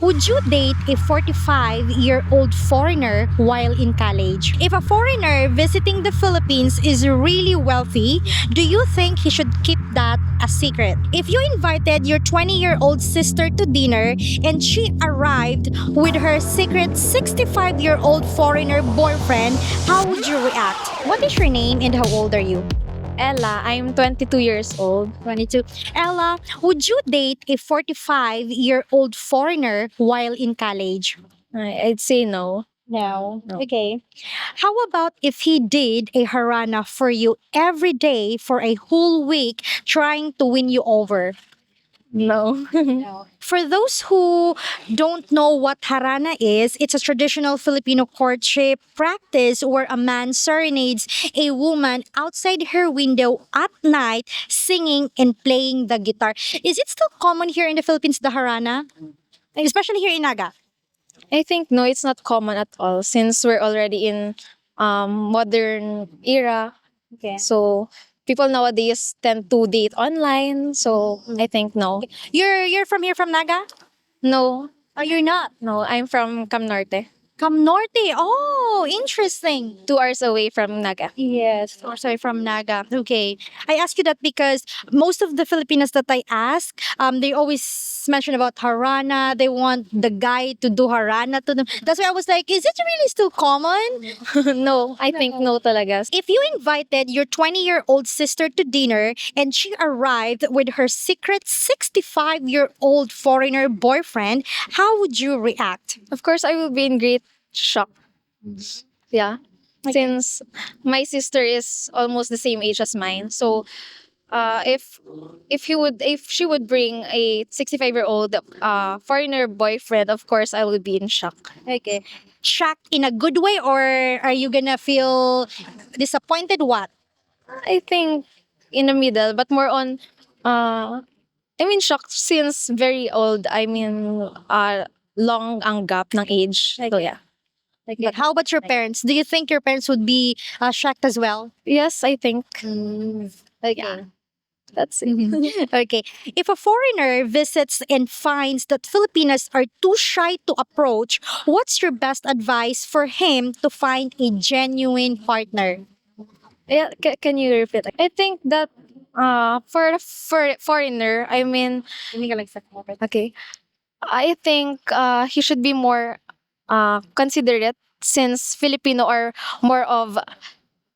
Would you date a 45-year-old foreigner while in college? If a foreigner visiting the Philippines is really wealthy, do you think he should keep that a secret? If you invited your 20-year-old sister to dinner and she arrived with her secret 65-year-old foreigner boyfriend, how would you react? What is your name and how old are you? Ella, I'm 22 years old. 22. Ella, would you date a 45-year-old foreigner while in college? I'd say no. No. No. Okay. How about if he did a harana for you every day for a whole week trying to win you over? No. For those who don't know what harana is, it's a traditional Filipino courtship practice where a man serenades a woman outside her window at night, singing and playing the guitar. Is it still common here in the Philippines, the harana? Especially here in Naga. I think no, it's not common at all since we're already in modern era. Okay. So people nowadays tend to date online. So I think no. You're from here, from Naga? No. Oh, you're not. No, I'm from Cam Norte. Cam Norte. Oh, interesting. 2 hours away from Naga. Yes, or sorry, from Naga. Okay. I ask you that because most of the Filipinas that I ask, they always mention about harana. They want the guy to do harana to them. That's why I was like, is it really still common? No, I think no talaga. If you invited your 20-year-old sister to dinner and she arrived with her secret 65-year-old foreigner boyfriend, how would you react? Of course, I will be in great shock. Yeah. Since my sister is almost the same age as mine. So if she would bring a 65-year-old foreigner boyfriend, of course I would be in shock. Okay. Shocked in a good way, or are you gonna feel disappointed? What? I think in the middle, but more on I mean shocked since very old. I mean long ang gap ng age. So yeah. But how about your parents? Do you think your parents would be shocked as well? Yes, I think. Okay. Yeah. That's it. Okay. If a foreigner visits and finds that Filipinas are too shy to approach, what's your best advice for him to find a genuine partner? Yeah, can you repeat? I think that for foreigner, I mean, okay, I think he should be more considerate since Filipino are more of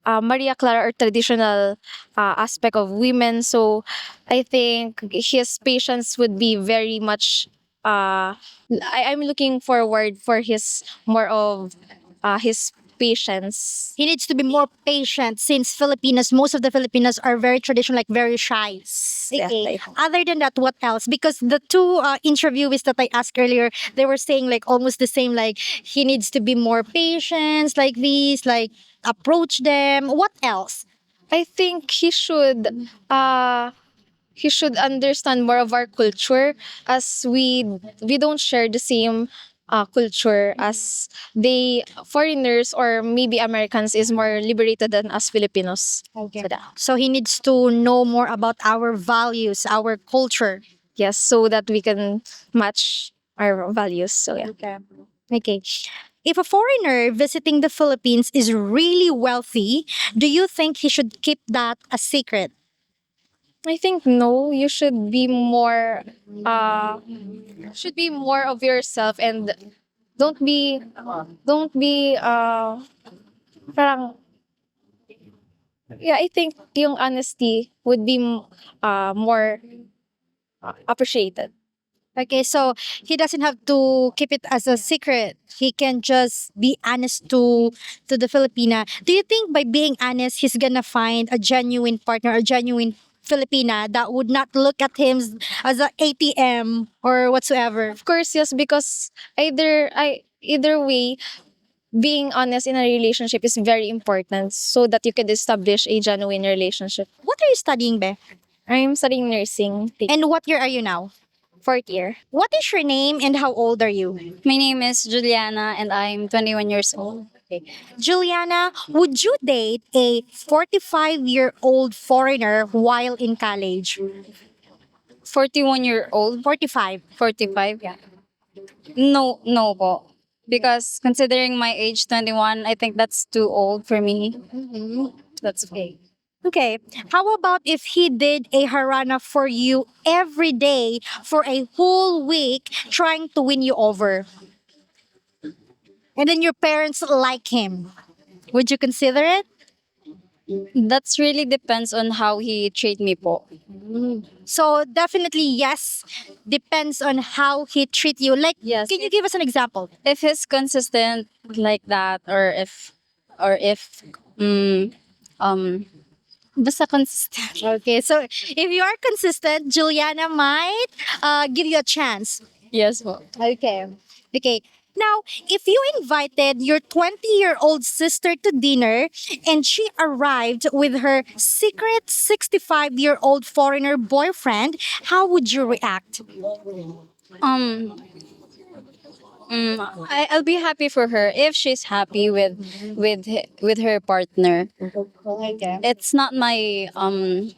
Maria Clara or traditional aspect of women. So I think his patience would be very much. I'm looking forward for his more of his patience. He needs to be more patient since Filipinas, most of the Filipinas are very traditional, like very shy. Yeah, Okay. I hope. Other than that, what else? Because the two interviewees that I asked earlier, they were saying like almost the same. Like he needs to be more patient, like this, like approach them. What else? I think he should understand more of our culture as we don't share the same culture as they foreigners or maybe Americans is more liberated than us Filipinos. Okay. So that, So he needs to know more about our values, our culture. yes, so that we can match our values. So yeah. Okay. If a foreigner visiting the Philippines is really wealthy, do you think he should keep that a secret? I think no, you should be more of yourself and don't be parang yeah, I think yung honesty would be more appreciated. Okay, so he doesn't have to keep it as a secret. He can just be honest to the Filipina. Do you think by being honest, he's gonna find a genuine partner, a genuine Filipina that would not look at him as a ATM or whatsoever? Of course, yes, because either way, being honest in a relationship is very important so that you can establish a genuine relationship. What are you studying, Be? I'm studying nursing, And what year are you now? 4th year. What is your name and how old are you? My name is Juliana and I'm 21 years old. Juliana, would you date a 45-year-old foreigner while in college? 41-year-old, 45. 45, yeah. No, no po. Because considering my age 21, I think that's too old for me. That's okay. Okay. How about if he did a harana for you every day for a whole week trying to win you over? And then your parents like him. Would you consider it? That's really depends on how he treat me po. So definitely yes. Depends on how he treat you. Like, Yes. can you give us an example? If he's consistent like that, or if um basta consistent. Okay, so if you are consistent, Juliana might give you a chance. Yes po. Okay. Okay. Now, if you invited your 20-year-old sister to dinner and she arrived with her secret 65-year-old foreigner boyfriend, how would you react? Um I'll be happy for her if she's happy with her partner. Okay. It's not my um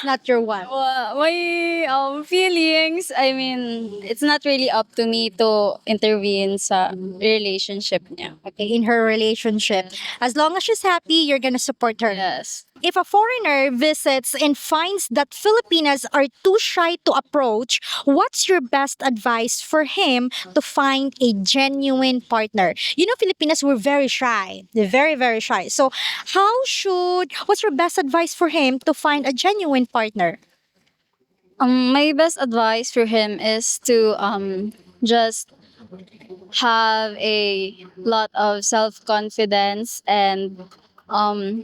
Not your one. my feelings. I mean, it's not really up to me to intervene sa relationship niya. Okay, in her relationship. As long as she's happy, you're gonna support her. Yes. If a foreigner visits and finds that Filipinas are too shy to approach, what's your best advice for him to find a genuine partner? You know, Filipinas were very shy. They're very, very shy. So, what's your best advice for him to find a genuine partner? My best advice for him is to just have a lot of self confidence and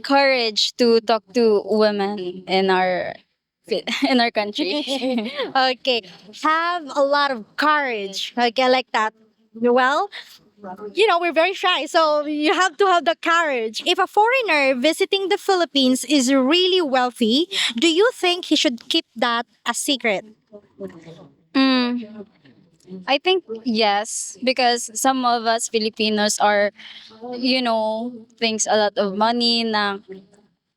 courage to talk to women in our in our country. Okay, have a lot of courage. Okay, like that. Well, you know, we're very shy, so you have to have the courage. If a foreigner visiting the Philippines is really wealthy, do you think he should keep that a secret? Mm, I think yes, because some of us Filipinos are, thinks a lot of money na,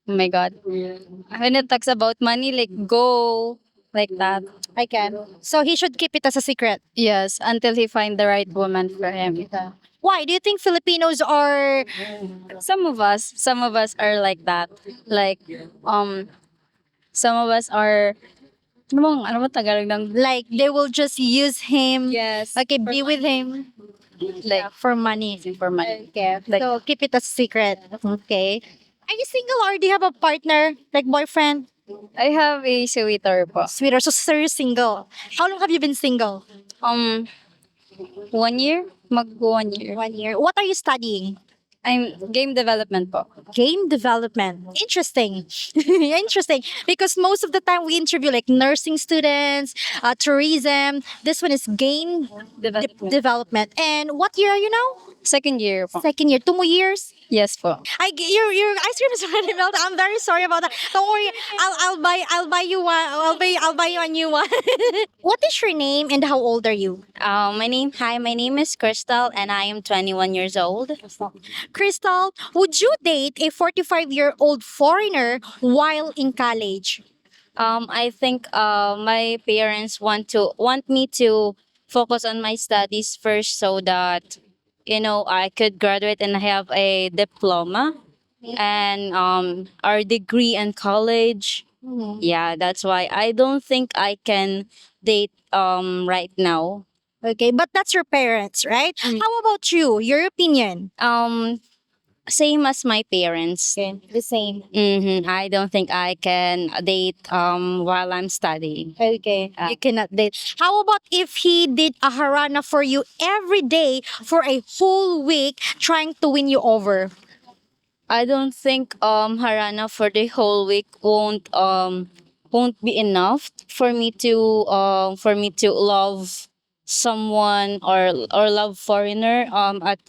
oh my God. When it talks about money, like go, like that. I can. So he should keep it as a secret. Yes, until he find the right woman for him. Why? Do you think Filipinos are Some of us are like that. Like, some of us are, ano mo Tagalog ng, like they will just use him? yes. Okay, be with him Like, for money. for money. Okay. Like- So keep it a secret. Okay. Are you single or do you have a partner, like boyfriend? I have a sweeter po. Sweeter. So sir, you're single. How long have you been single? Um, 1 year? Mag 1 year. 1 year. What are you studying? I'm game development po. Game development. Interesting. Interesting. Because most of the time we interview like nursing students, tourism. This one is game development. And what year are you now? Second year po. Second year. 2 more years? Yes po. Your ice cream is already melted. I'm very sorry about that. Don't worry. I'll buy you one. I'll buy you a new one. What is your name and how old are you? My name is Crystal and I am 21 years old. Crystal, would you date a 45-year-old foreigner while in college? I think my parents want me to focus on my studies first so that I could graduate and have a diploma and our degree in college. Yeah, that's why I don't think I can date right now. Okay, but that's your parents, right? How about you? Your opinion? Same as my parents. Okay, the same. I don't think I can date while I'm studying. Okay, you cannot date. How about if he did a harana for you every day for a whole week trying to win you over? I don't think Harana for the whole week won't be enough for me to love someone or love foreigner at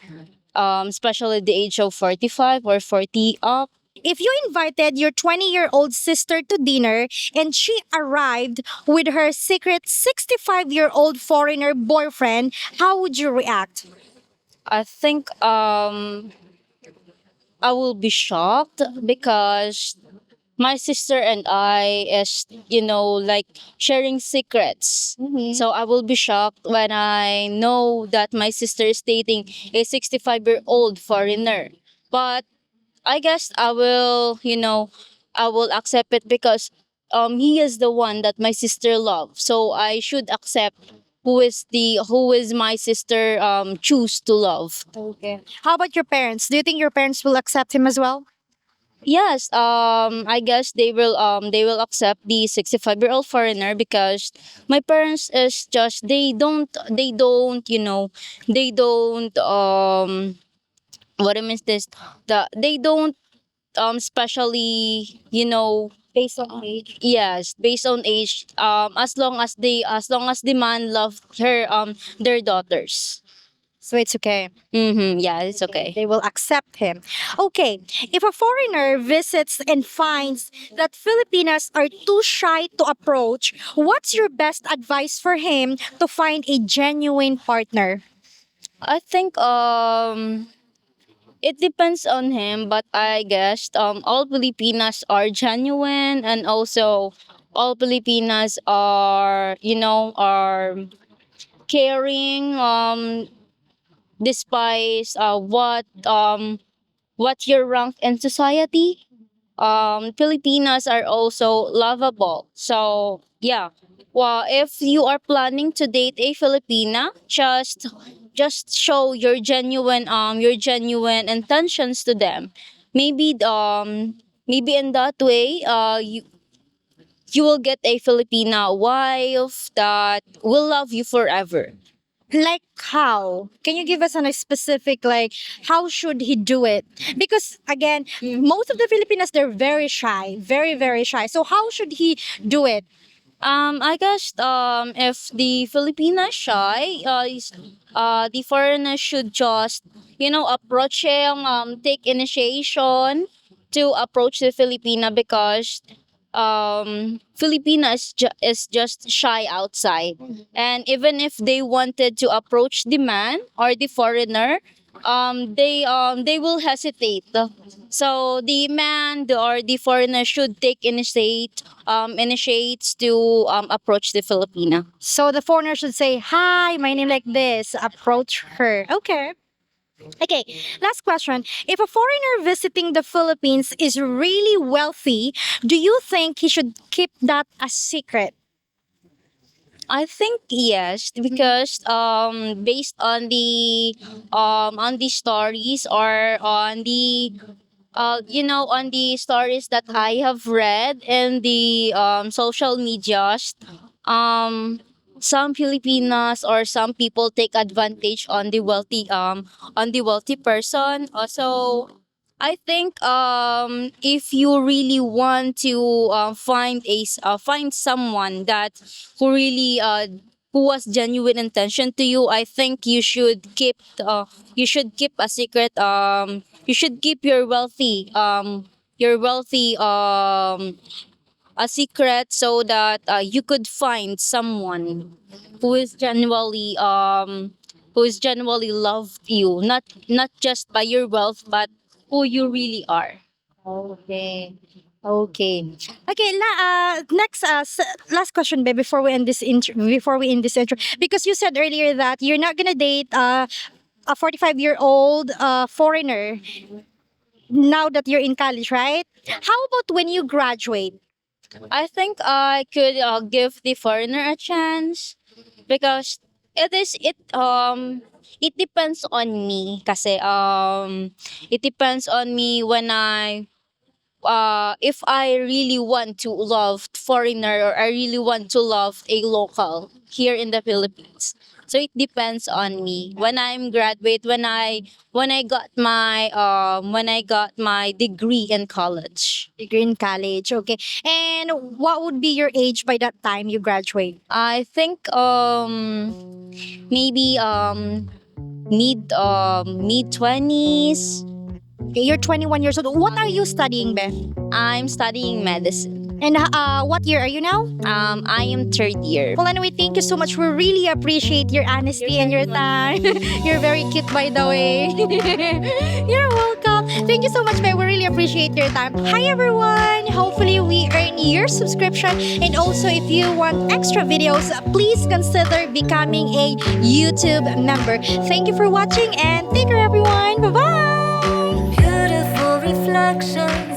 especially the age of 45 or 40 up. If you invited your 20-year-old sister to dinner and she arrived with her secret 65-year-old foreigner boyfriend, how would you react? I think I will be shocked because my sister and I is, like sharing secrets. So I will be shocked when I know that my sister is dating a 65-year-old foreigner. But I guess I will accept it because he is the one that my sister loves. So I should accept who is my sister choose to love. Okay. How about your parents? Do you think your parents will accept him as well? Yes, I guess they will accept the 65-year-old foreigner because my parents is just they don't what I mean is this they don't especially Based on age. yes, based on age, as long as the man love her their daughters. So it's okay. Yeah, it's okay. They will accept him. Okay. If a foreigner visits and finds that Filipinas are too shy to approach, what's your best advice for him to find a genuine partner? I think it depends on him, but I guess all Filipinas are genuine, and also all Filipinas are are caring despite what your rank in society. Filipinas are also lovable. So yeah, well, if you are planning to date a Filipina, just show your genuine intentions to them. Maybe maybe in that way you will get a Filipina wife that will love you forever. Like how? Can you give us a specific like how should he do it? Because again, most of the Filipinas they're very shy, very shy. So how should he do it? I guess if the Filipina shy, the foreigner should just approach him, take initiation to approach the Filipina because Filipina is just shy outside, and even if they wanted to approach the man or the foreigner, they will hesitate. So the man or the foreigner should take initiates to approach the Filipina. So the foreigner should say, "Hi, my name like this." Approach her. Okay. Okay, last question. If a foreigner visiting the Philippines is really wealthy, do you think he should keep that a secret? I think yes, because based on the stories or on the on the stories that I have read in the social medias, um some Filipinas or some people take advantage on the wealthy person. Also, I think if you really want to find someone that who really who has genuine intention to you, I think you should keep a secret. You should keep your wealthy a secret so that you could find someone who is genuinely loved you, not just by your wealth but who you really are. Okay. Okay. Okay. Next, last question, babe. Before we end this intro, because you said earlier that you're not gonna date a 45-year-old foreigner now that you're in college, right? How about when you graduate? I think I could give the foreigner a chance because it depends on me kasi it depends on me when I if I really want to love foreigner or I really want to love a local here in the Philippines. So it depends on me. When I'm graduate, when I got my degree in college. Degree in college. Okay. And what would be your age by that time you graduate? I think maybe mid 20s. Okay, you're 21 years old. What are you studying, Be? I'm studying medicine. And what year are you now? I am third year. Well, anyway, thank you so much. We really appreciate your honesty and your time. You're very cute, by the way. You're welcome. Thank you so much, babe. We really appreciate your time. Hi, everyone. Hopefully, we earn your subscription. And also, if you want extra videos, please consider becoming a YouTube member. Thank you for watching and take care, everyone. Bye bye. Beautiful reflections